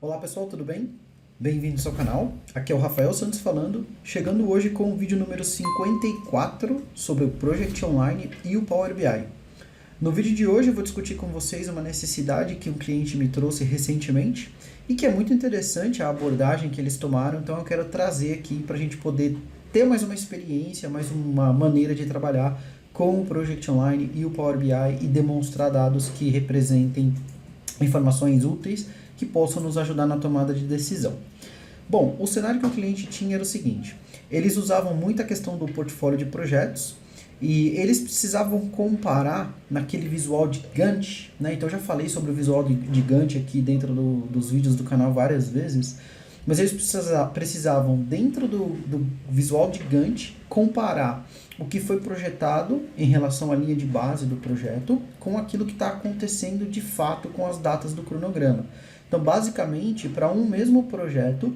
Olá pessoal, tudo bem? Bem-vindos ao canal, aqui é o Rafael Santos falando, chegando hoje com o vídeo número 54 sobre o Project Online e o Power BI. No vídeo de hoje eu vou discutir com vocês uma necessidade que um cliente me trouxe recentemente e que é muito interessante a abordagem que eles tomaram, então eu quero trazer aqui para a gente poder ter mais uma experiência, mais uma maneira de trabalhar com o Project Online e o Power BI e demonstrar dados que representem informações úteis que possam nos ajudar na tomada de decisão. Bom, o cenário que o cliente tinha era o seguinte: eles usavam muito a questão do portfólio de projetos e eles precisavam comparar naquele visual de Gantt, né? Então eu já falei sobre o visual de Gantt aqui dentro dos vídeos do canal várias vezes, mas eles precisavam dentro do visual de Gantt, comparar o que foi projetado em relação à linha de base do projeto com aquilo que está acontecendo de fato com as datas do cronograma. Então, basicamente, para um mesmo projeto,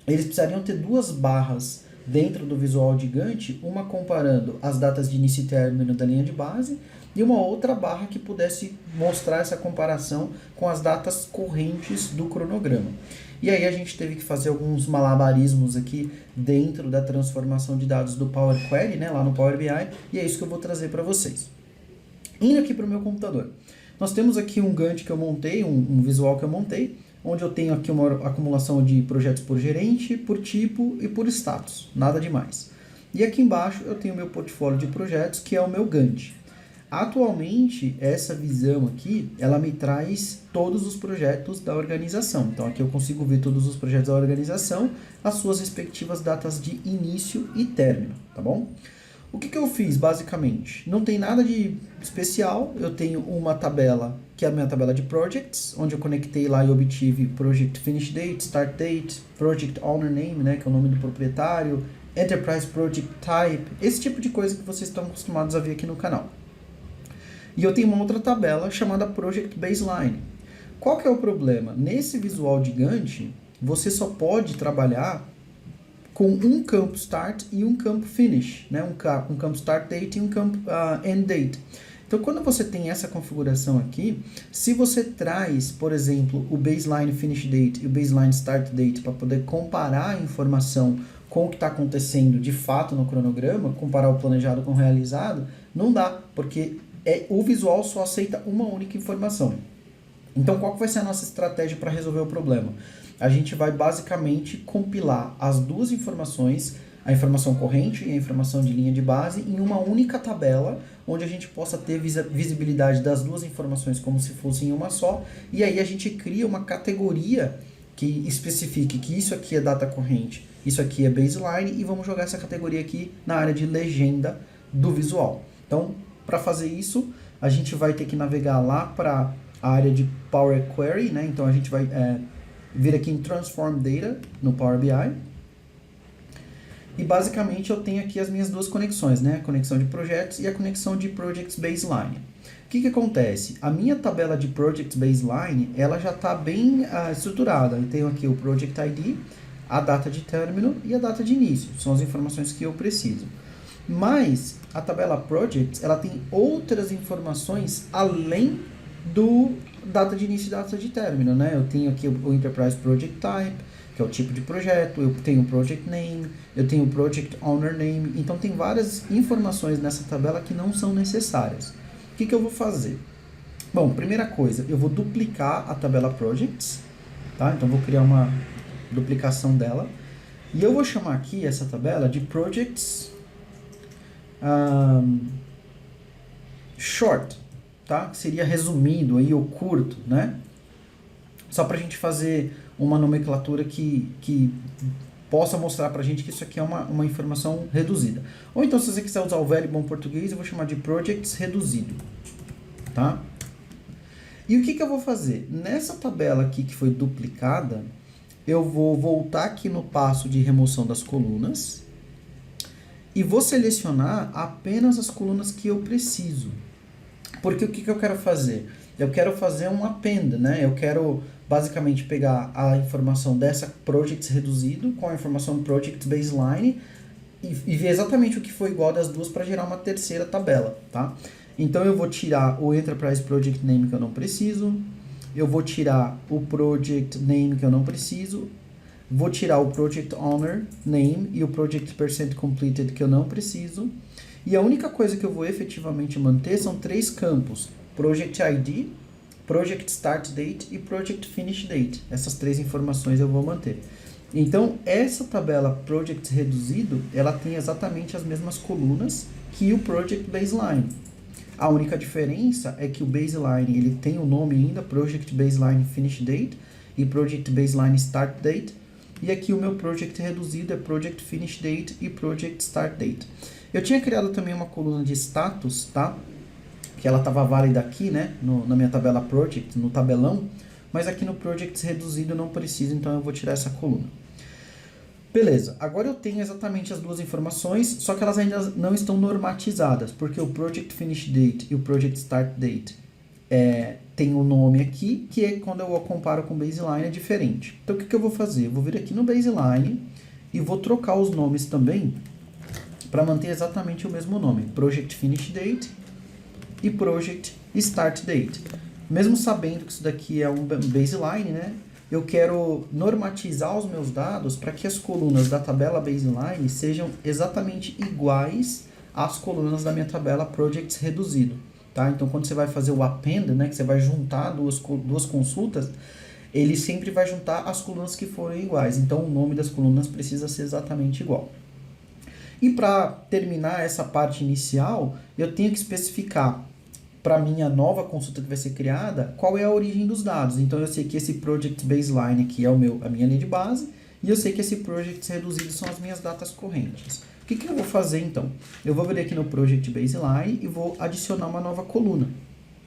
eles precisariam ter duas barras dentro do visual de Gantt, uma comparando as datas de início e término da linha de base e uma outra barra que pudesse mostrar essa comparação com as datas correntes do cronograma. E aí a gente teve que fazer alguns malabarismos aqui dentro da transformação de dados do Power Query, né, lá no Power BI, e é isso que eu vou trazer para vocês. Indo aqui para o meu computador, nós temos aqui um Gantt que eu montei, um visual que eu montei, onde eu tenho aqui uma acumulação de projetos por gerente, por tipo e por status, nada demais. E aqui embaixo eu tenho o meu portfólio de projetos, que é o meu Gantt. Atualmente, essa visão aqui, ela me traz todos os projetos da organização. Então aqui eu consigo ver todos os projetos da organização, as suas respectivas datas de início e término, tá bom? O que eu fiz, basicamente? Não tem nada de especial, eu tenho uma tabela, que é a minha tabela de projects, onde eu conectei lá e obtive Project Finish Date, Start Date, Project Owner Name, né, que é o nome do proprietário, Enterprise Project Type, esse tipo de coisa que vocês estão acostumados a ver aqui no canal. E eu tenho uma outra tabela chamada Project Baseline. Qual que é o problema? Nesse visual de Gantt, você só pode trabalhar com um campo Start e um campo Finish, né? um campo Start Date e um campo End Date. Então, quando você tem essa configuração aqui, se você traz, por exemplo, o Baseline Finish Date e o Baseline Start Date para poder comparar a informação com o que está acontecendo de fato no cronograma, comparar o planejado com o realizado, não dá, porque o visual só aceita uma única informação. Então, qual que vai ser a nossa estratégia para resolver o problema? A gente vai basicamente compilar as duas informações, a informação corrente e a informação de linha de base, em uma única tabela, onde a gente possa ter visibilidade das duas informações como se fossem uma só, e aí a gente cria uma categoria que especifique que isso aqui é data corrente, isso aqui é baseline, e vamos jogar essa categoria aqui na área de legenda do visual. Então, para fazer isso, a gente vai ter que navegar lá para a área de Power Query, né? Então a gente vai vir aqui em Transform Data no Power BI. E basicamente eu tenho aqui as minhas duas conexões, né? A conexão de projetos e a conexão de Projects Baseline. O que acontece? A minha tabela de Projects Baseline, ela já está bem estruturada. Eu tenho aqui o Project ID, a data de término e a data de início. São as informações que eu preciso. Mas a tabela Projects, ela tem outras informações além do data de início e data de término, né? Eu tenho aqui o Enterprise Project Type, que é o tipo de projeto, eu tenho o Project Name, eu tenho o Project Owner Name, então tem várias informações nessa tabela que não são necessárias. O que eu vou fazer? Bom, primeira coisa, eu vou duplicar a tabela Projects, tá? Então vou criar uma duplicação dela, e eu vou chamar aqui essa tabela de Projects Short, tá? Que seria resumido aí, ou curto, né? Só para a gente fazer uma nomenclatura que possa mostrar para a gente que isso aqui é uma informação reduzida. Ou então, se você quiser usar o velho bom português, eu vou chamar de Projects reduzido, tá? E o que eu vou fazer? Nessa tabela aqui que foi duplicada, eu vou voltar aqui no passo de remoção das colunas e vou selecionar apenas as colunas que eu preciso. Porque o que eu quero fazer? Eu quero fazer um append, né? Eu quero basicamente pegar a informação dessa Projects reduzido com a informação Projects Baseline e ver exatamente o que foi igual das duas para gerar uma terceira tabela, tá? Então eu vou tirar o Enterprise Project Name que eu não preciso, eu vou tirar o project name que eu não preciso, vou tirar o project owner name e o project percent completed que eu não preciso. E a única coisa que eu vou efetivamente manter são 3 campos: project ID, project start date e project finish date. Essas 3 informações eu vou manter. Então, essa tabela project reduzido, ela tem exatamente as mesmas colunas que o project baseline. A única diferença é que o baseline ele tem o nome ainda, project baseline finish date e project baseline start date. E aqui o meu project reduzido é project finish date e project start date. Eu tinha criado também uma coluna de status, tá? Que ela estava válida aqui, né? Na minha tabela project, no tabelão. Mas aqui no project reduzido eu não preciso, então eu vou tirar essa coluna. Beleza, agora eu tenho exatamente as duas informações, só que elas ainda não estão normatizadas, porque o project finish date e o project start date tem um nome aqui, que é quando eu comparo com o baseline é diferente. Então o que eu vou fazer? Eu vou vir aqui no baseline e vou trocar os nomes também para manter exatamente o mesmo nome, project finish date e project start date. Mesmo sabendo que isso daqui é um baseline, né? Eu quero normatizar os meus dados para que as colunas da tabela baseline sejam exatamente iguais às colunas da minha tabela projects reduzido, tá? Então, quando você vai fazer o append, né, que você vai juntar duas consultas, ele sempre vai juntar as colunas que forem iguais. Então, o nome das colunas precisa ser exatamente igual. E para terminar essa parte inicial, eu tenho que especificar para minha nova consulta que vai ser criada, qual é a origem dos dados. Então, eu sei que esse project baseline aqui é a minha linha de base, e eu sei que esse project reduzido são as minhas datas correntes. O que eu vou fazer, então? Eu vou vir aqui no project baseline e vou adicionar uma nova coluna,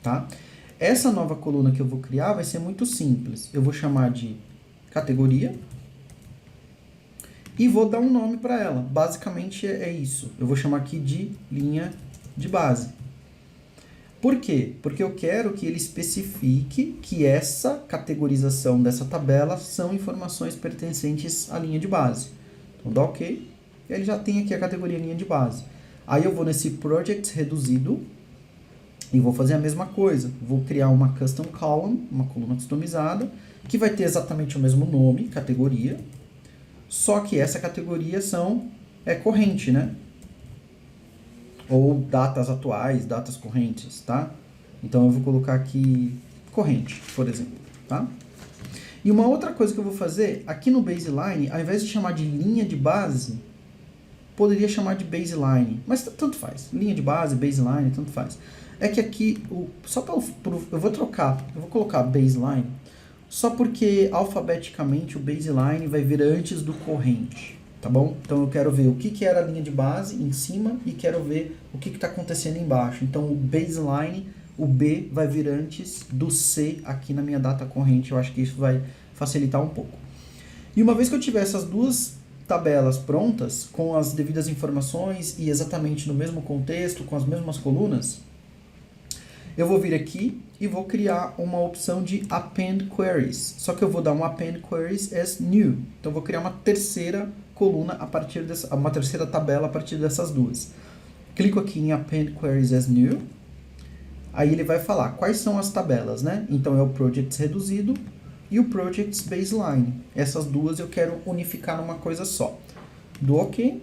tá? Essa nova coluna que eu vou criar vai ser muito simples. Eu vou chamar de categoria e vou dar um nome para ela. Basicamente é isso. Eu vou chamar aqui de linha de base. Por quê? Porque eu quero que ele especifique que essa categorização dessa tabela são informações pertencentes à linha de base. Então, dá OK. Ele já tem aqui a categoria linha de base. Aí eu vou nesse project reduzido e vou fazer a mesma coisa. Vou criar uma custom column, uma coluna customizada, que vai ter exatamente o mesmo nome, categoria, só que essa categoria é corrente, né? Ou datas atuais, datas correntes, tá? Então eu vou colocar aqui corrente, por exemplo, tá? E uma outra coisa que eu vou fazer, aqui no baseline, ao invés de chamar de linha de base, poderia chamar de baseline, mas tanto faz. Linha de base, baseline, tanto faz. É que aqui, eu vou colocar baseline, só porque alfabeticamente o baseline vai vir antes do corrente. Tá bom? Então eu quero ver o que era a linha de base em cima e quero ver o que está acontecendo embaixo. Então o baseline, o B vai vir antes do C aqui na minha data corrente. Eu acho que isso vai facilitar um pouco. E uma vez que eu tiver essas duas tabelas prontas, com as devidas informações e exatamente no mesmo contexto, com as mesmas colunas, eu vou vir aqui e vou criar uma opção de append queries. Só que eu vou dar um append queries as new. Então eu vou criar uma terceira coluna uma terceira tabela a partir dessas duas. Clico aqui em append queries as new. Aí ele vai falar quais são as tabelas, né? Então é o projects reduzido e o projects baseline. Essas duas eu quero unificar numa coisa só. Do OK.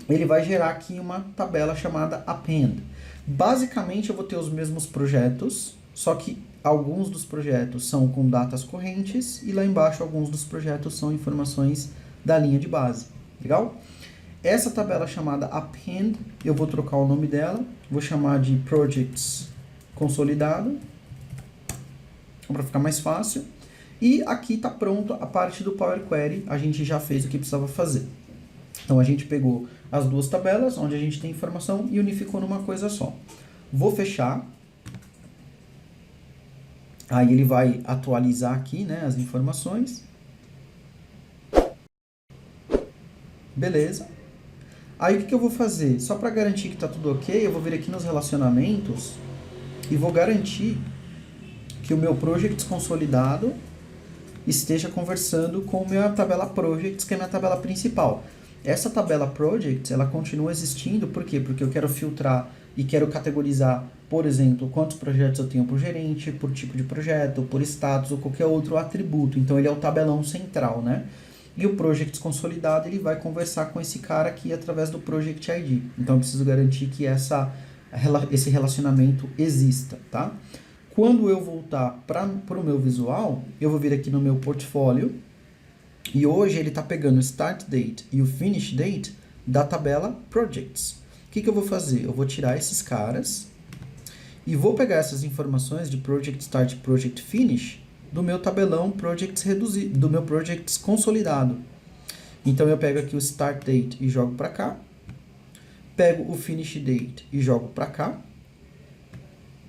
Ele vai gerar aqui uma tabela chamada append. Basicamente eu vou ter os mesmos projetos, só que alguns dos projetos são com datas correntes e lá embaixo alguns dos projetos são informações da linha de base. Legal? Essa tabela chamada append, eu vou trocar o nome dela, vou chamar de projects consolidado, para ficar mais fácil. E aqui está pronto a parte do Power Query, a gente já fez o que precisava fazer. Então a gente pegou as duas tabelas, onde a gente tem informação, e unificou numa coisa só. Vou fechar. Aí ele vai atualizar aqui, né, as informações. Beleza. Aí o que eu vou fazer? Só para garantir que está tudo ok, eu vou vir aqui nos relacionamentos e vou garantir que o meu project consolidado esteja conversando com a minha tabela projects, que é a minha tabela principal. Essa tabela projects, ela continua existindo, por quê? Porque eu quero filtrar e quero categorizar, por exemplo, quantos projetos eu tenho por gerente, por tipo de projeto, por status ou qualquer outro atributo. Então ele é o tabelão central, né? E o Projects consolidado, ele vai conversar com esse cara aqui através do Project ID. Então eu preciso garantir que esse relacionamento exista, tá? Quando eu voltar para o meu visual, eu vou vir aqui no meu portfólio e hoje ele está pegando o Start Date e o Finish Date da tabela Projects. O que eu vou fazer? Eu vou tirar esses caras e vou pegar essas informações de Project Start e Project Finish do meu tabelão Projects reduzido, do meu Projects consolidado. Então eu pego aqui o Start Date e jogo para cá, pego o Finish Date e jogo para cá.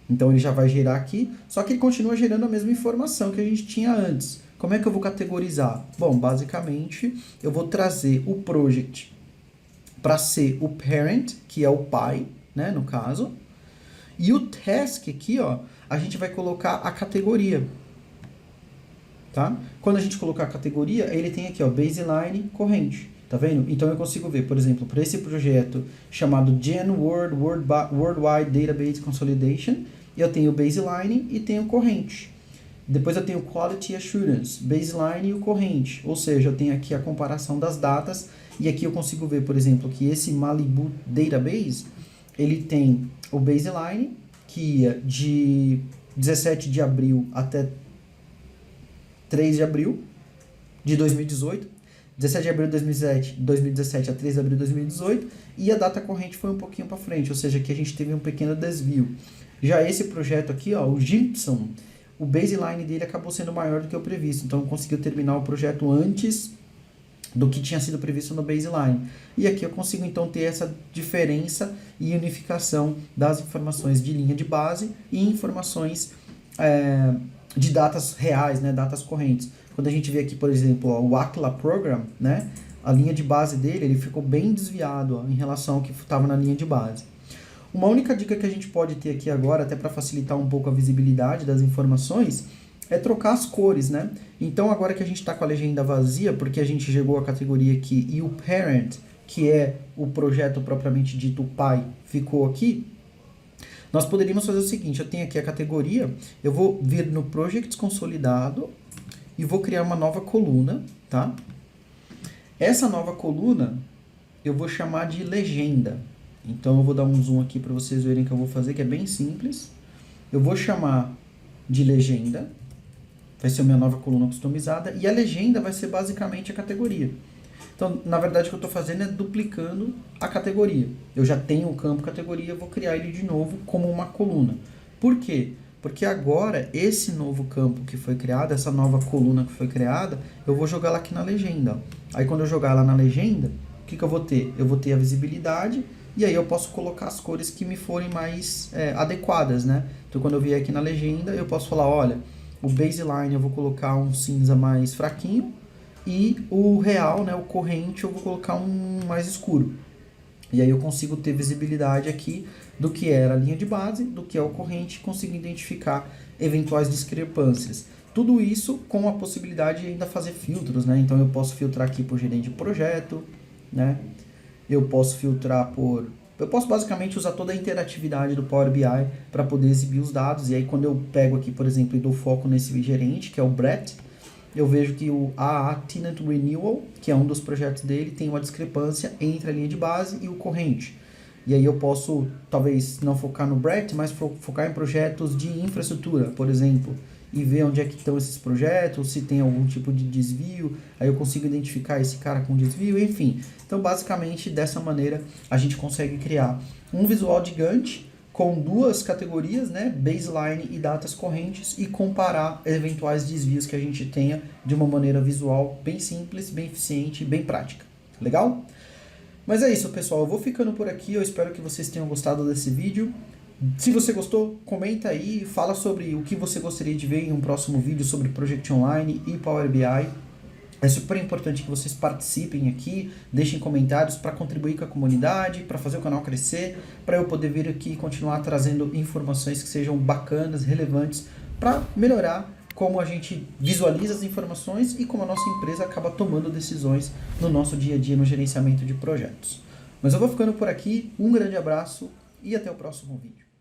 Então ele já vai gerar aqui, só que ele continua gerando a mesma informação que a gente tinha antes. Como é que eu vou categorizar? Bom, basicamente eu vou trazer o project para ser o parent, que é o pai, né, no caso. E o task aqui, ó, a gente vai colocar a categoria. Tá? Quando a gente colocar a categoria, ele tem aqui, ó, baseline corrente. Tá vendo? Então eu consigo ver, por exemplo, para esse projeto chamado GenWord Worldwide Database Consolidation, eu tenho o baseline e tenho corrente. Depois eu tenho Quality Assurance, baseline e o corrente. Ou seja, eu tenho aqui a comparação das datas e aqui eu consigo ver, por exemplo, que esse Malibu Database, ele tem o baseline, que ia de 17 de abril até 3 de abril de 2018. 17 de abril de 2017 a 3 de abril de 2018, e a data corrente foi um pouquinho para frente, ou seja, aqui a gente teve um pequeno desvio. Já esse projeto aqui, ó, o Gibson, o baseline dele acabou sendo maior do que o previsto, então conseguiu terminar o projeto antes do que tinha sido previsto no baseline. E aqui eu consigo então ter essa diferença e unificação das informações de linha de base e informações de datas reais, né, datas correntes. Quando a gente vê aqui, por exemplo, ó, o Aquila Program, né, a linha de base dele, ele ficou bem desviado, ó, em relação ao que estava na linha de base. Uma única dica que a gente pode ter aqui agora, até para facilitar um pouco a visibilidade das informações, é trocar as cores, né? Então agora que a gente está com a legenda vazia, porque a gente chegou a categoria aqui e o Parent, que é o projeto propriamente dito, o pai, ficou aqui, nós poderíamos fazer o seguinte: eu tenho aqui a categoria, eu vou vir no Projects consolidado e vou criar uma nova coluna, tá? Essa nova coluna eu vou chamar de legenda. Então eu vou dar um zoom aqui para vocês verem que eu vou fazer, que é bem simples. Eu vou chamar de legenda, vai ser a minha nova coluna customizada, e a legenda vai ser basicamente a categoria. Então, na verdade, o que eu estou fazendo é duplicando a categoria. Eu já tenho o campo categoria, eu vou criar ele de novo como uma coluna. Por quê? Porque agora, esse novo campo que foi criado, essa nova coluna que foi criada, eu vou jogar ela aqui na legenda. Aí, quando eu jogar ela na legenda, o que eu vou ter? Eu vou ter a visibilidade, e aí eu posso colocar as cores que me forem mais adequadas, né? Então, quando eu vier aqui na legenda, eu posso falar, olha, o baseline eu vou colocar um cinza mais fraquinho, e o real, né, o corrente, eu vou colocar um mais escuro. E aí eu consigo ter visibilidade aqui do que era a linha de base, do que é o corrente, consigo identificar eventuais discrepâncias. Tudo isso com a possibilidade de ainda fazer filtros, né? Então eu posso filtrar aqui por gerente de projeto, né? Eu posso filtrar por... Eu posso basicamente usar toda a interatividade do Power BI para poder exibir os dados. E aí quando eu pego aqui, por exemplo, e dou foco nesse gerente, que é o Brett, eu vejo que o AA Tenant Renewal, que é um dos projetos dele, tem uma discrepância entre a linha de base e o corrente. E aí eu posso, talvez, não focar no Brett, mas focar em projetos de infraestrutura, por exemplo, e ver onde é que estão esses projetos, se tem algum tipo de desvio, aí eu consigo identificar esse cara com desvio, enfim. Então, basicamente, dessa maneira, a gente consegue criar um visual gigante com duas categorias, né, baseline e datas correntes, e comparar eventuais desvios que a gente tenha de uma maneira visual bem simples, bem eficiente e bem prática. Legal? Mas é isso, pessoal. Eu vou ficando por aqui. Eu espero que vocês tenham gostado desse vídeo. Se você gostou, comenta aí, fala sobre o que você gostaria de ver em um próximo vídeo sobre Project Online e Power BI. É super importante que vocês participem aqui, deixem comentários para contribuir com a comunidade, para fazer o canal crescer, para eu poder vir aqui e continuar trazendo informações que sejam bacanas, relevantes, para melhorar como a gente visualiza as informações e como a nossa empresa acaba tomando decisões no nosso dia a dia no gerenciamento de projetos. Mas eu vou ficando por aqui, um grande abraço e até o próximo vídeo.